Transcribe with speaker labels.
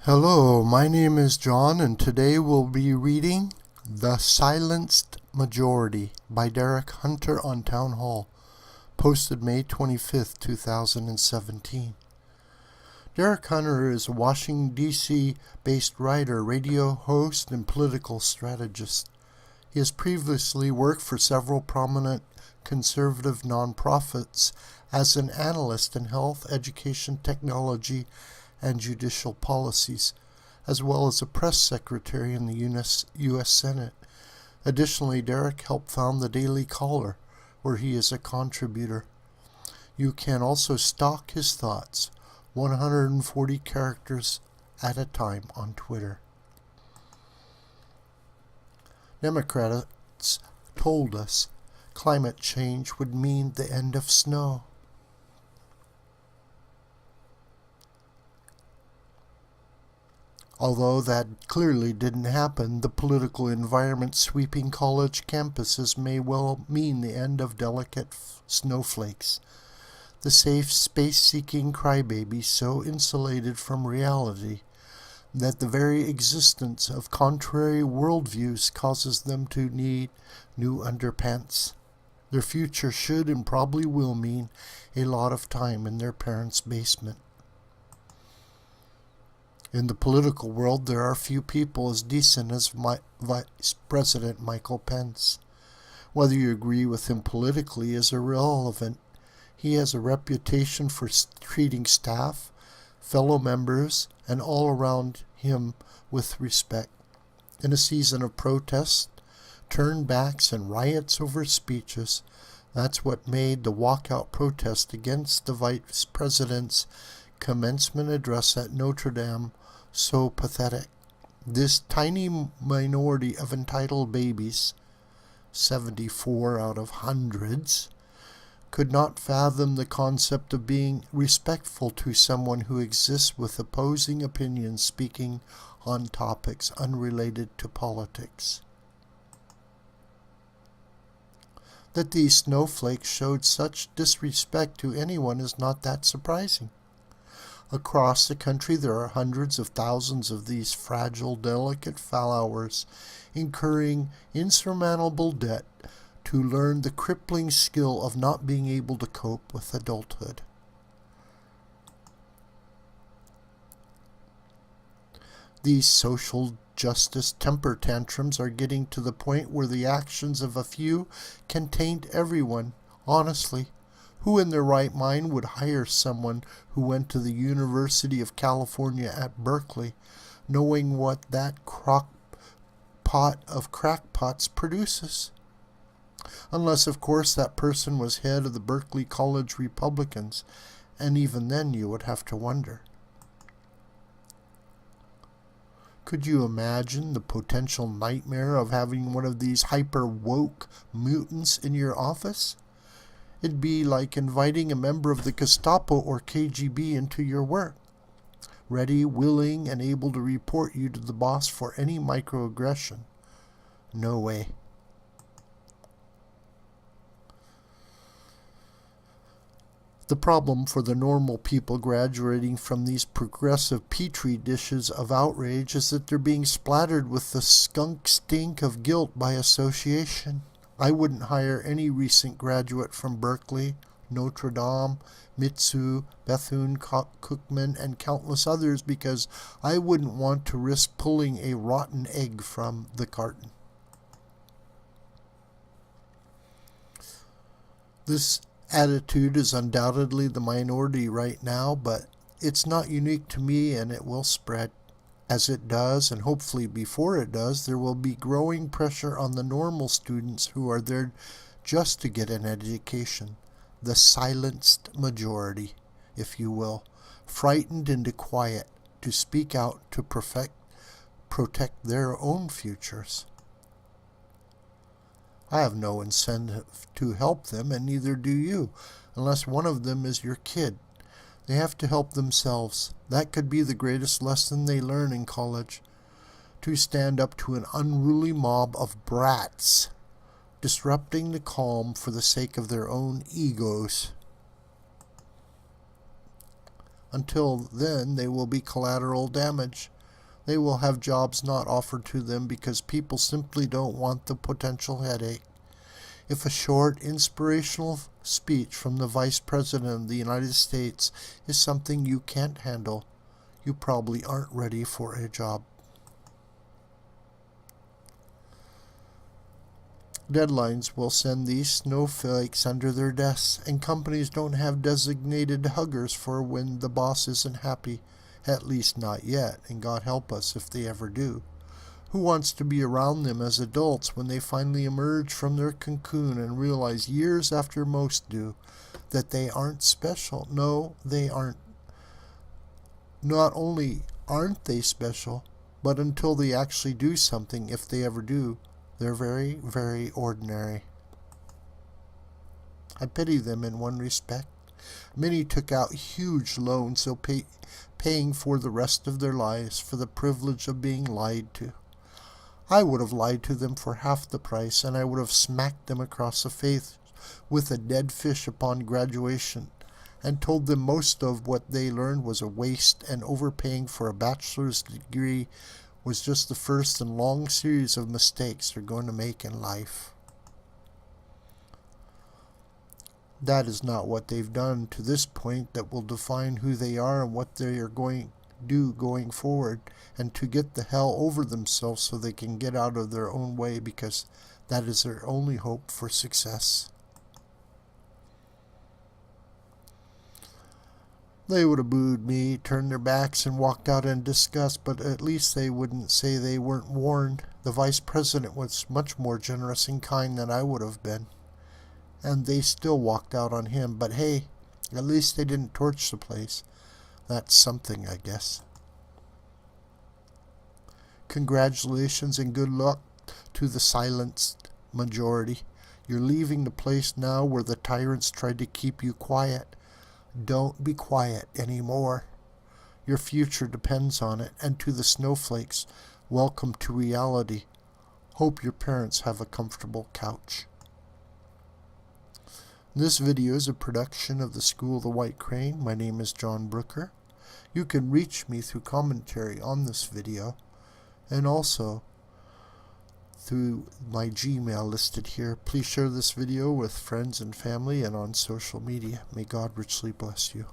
Speaker 1: Hello, my name is John, and today we'll be reading The Silenced Majority by Derek Hunter on Townhall, posted May 25th, 2017. Derek Hunter is a Washington, D.C. based writer, radio host, and political strategist. He has previously worked for several prominent conservative nonprofits as an analyst in health, education, technology, and judicial policies, as well as a press secretary in the U.S. Senate. Additionally, Derek helped found the Daily Caller, where he is a contributor. You can also stalk his thoughts, 140 characters at a time, on Twitter. Democrats told us climate change would mean the end of snow. Although that clearly didn't happen, the political environment sweeping college campuses may well mean the end of delicate snowflakes, the safe, space-seeking crybabies so insulated from reality that the very existence of contrary worldviews causes them to need new underpants. Their future should and probably will mean a lot of time in their parents' basement. In the political world, there are few people as decent as Vice President Michael Pence. Whether you agree with him politically is irrelevant. He has a reputation for treating staff, fellow members, and all around him with respect. In a season of protests, turnbacks, and riots over speeches, that's what made the walkout protest against the Vice President's commencement address at Notre Dame so pathetic. This tiny minority of entitled babies, 74 out of hundreds, could not fathom the concept of being respectful to someone who exists with opposing opinions speaking on topics unrelated to politics. That these snowflakes showed such disrespect to anyone is not that surprising. Across the country, there are hundreds of thousands of these fragile, delicate followers incurring insurmountable debt to learn the crippling skill of not being able to cope with adulthood. These social justice temper tantrums are getting to the point where the actions of a few can taint everyone. Honestly, who in their right mind would hire someone who went to the University of California at Berkeley, knowing what that crock pot of crackpots produces? Unless, of course, that person was head of the Berkeley College Republicans, and even then you would have to wonder. Could you imagine the potential nightmare of having one of these hyper-woke mutants in your office? It'd be like inviting a member of the Gestapo or KGB into your work, ready, willing, and able to report you to the boss for any microaggression. No way. The problem for the normal people graduating from these progressive petri dishes of outrage is that they're being splattered with the skunk stink of guilt by association. I wouldn't hire any recent graduate from Berkeley, Notre Dame, Mitsu, Bethune-Cookman, and countless others because I wouldn't want to risk pulling a rotten egg from the carton. This attitude is undoubtedly the minority right now, but it's not unique to me, and it will spread. As it does, and hopefully before it does, there will be growing pressure on the normal students who are there just to get an education. The silenced majority, if you will, frightened into quiet, to speak out to protect their own futures. I have no incentive to help them, and neither do you, unless one of them is your kid. They have to help themselves. That could be the greatest lesson they learn in college. To stand up to an unruly mob of brats, disrupting the calm for the sake of their own egos. Until then, they will be collateral damage. They will have jobs not offered to them because people simply don't want the potential headache. If a short, inspirational speech from the Vice President of the United States is something you can't handle, you probably aren't ready for a job. Deadlines will send these snowflakes under their desks, and companies don't have designated huggers for when the boss isn't happy. At least not yet, and God help us if they ever do. Who wants to be around them as adults when they finally emerge from their cocoon and realize years after most do that they aren't special? No, they aren't. Not only aren't they special, but until they actually do something, if they ever do, they're very, very ordinary. I pity them in one respect. Many took out huge loans, so paying for the rest of their lives for the privilege of being lied to. I would have lied to them for half the price, and I would have smacked them across the face with a dead fish upon graduation, and told them most of what they learned was a waste, and overpaying for a bachelor's degree was just the first in a long series of mistakes they're going to make in life. That is not what they've done to this point that will define who they are and what they are going to do going forward, and to get the hell over themselves so they can get out of their own way, because that is their only hope for success. They would have booed me, turned their backs, and walked out in disgust, but at least they wouldn't say they weren't warned. The Vice President was much more generous and kind than I would have been, and they still walked out on him. But hey, at least they didn't torch the place. That's something, I guess. Congratulations and good luck to the silenced majority. You're leaving the place now where the tyrants tried to keep you quiet. Don't be quiet anymore. Your future depends on it. And to the snowflakes, welcome to reality. Hope your parents have a comfortable couch. This video is a production of the School of the White Crane. My name is John Brooker. You can reach me through commentary on this video, and also through my Gmail listed here. Please share this video with friends and family and on social media. May God richly bless you.